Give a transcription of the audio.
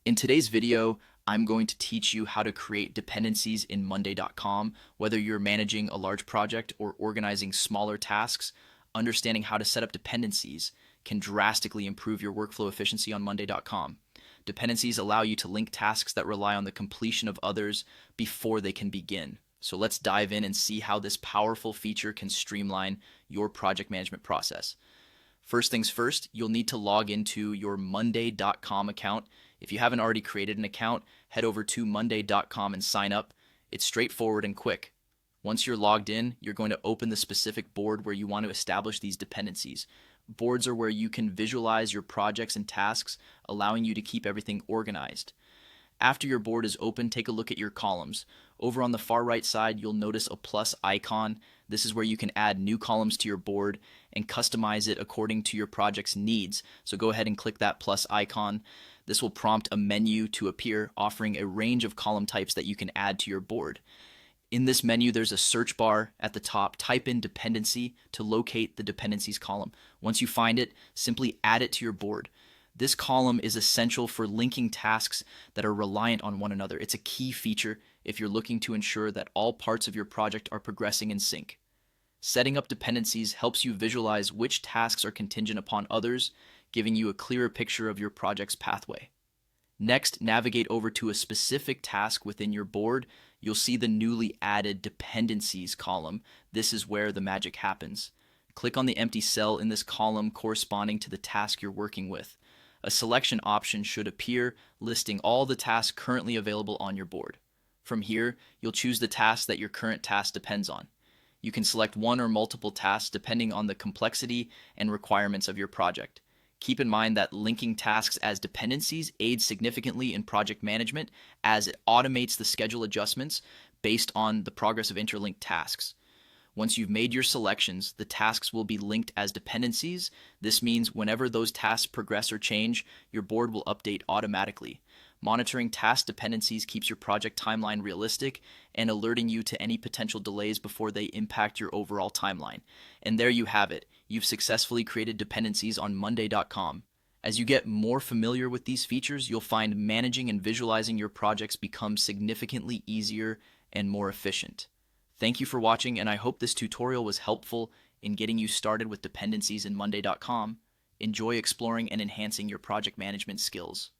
In today's video, I'm going to teach you how to create dependencies in Monday.com. Whether you're managing a large project or organizing smaller tasks, understanding how to set up dependencies can drastically improve your workflow efficiency on Monday.com. Dependencies allow you to link tasks that rely on the completion of others before they can begin. So let's dive in and see how this powerful feature can streamline your project management process. First things first, you'll need to log into your Monday.com account. If you haven't already created an account, head over to Monday.com and sign up. It's straightforward and quick. Once you're logged in, you're going to open the specific board where you want to establish these dependencies. Boards are where you can visualize your projects and tasks, allowing you to keep everything organized. After your board is open, take a look at your columns. Over on the far right side, you'll notice a plus icon. This is where you can add new columns to your board and customize it according to your project's needs. So go ahead and click that plus icon. This will prompt a menu to appear, offering a range of column types that you can add to your board. In this menu, there's a search bar at the top. Type in dependency to locate the dependencies column. Once you find it, simply add it to your board. This column is essential for linking tasks that are reliant on one another. It's a key feature if you're looking to ensure that all parts of your project are progressing in sync. Setting up dependencies helps you visualize which tasks are contingent upon others, giving you a clearer picture of your project's pathway. Next, navigate over to a specific task within your board. You'll see the newly added dependencies column. This is where the magic happens. Click on the empty cell in this column corresponding to the task you're working with. A selection option should appear, listing all the tasks currently available on your board. From here, you'll choose the task that your current task depends on. You can select one or multiple tasks depending on the complexity and requirements of your project. Keep in mind that linking tasks as dependencies aids significantly in project management as it automates the schedule adjustments based on the progress of interlinked tasks. Once you've made your selections, the tasks will be linked as dependencies. This means whenever those tasks progress or change, your board will update automatically. Monitoring task dependencies keeps your project timeline realistic and alerting you to any potential delays before they impact your overall timeline. And there you have it. You've successfully created dependencies on Monday.com. As you get more familiar with these features, you'll find managing and visualizing your projects become significantly easier and more efficient. Thank you for watching, and I hope this tutorial was helpful in getting you started with dependencies in Monday.com. Enjoy exploring and enhancing your project management skills.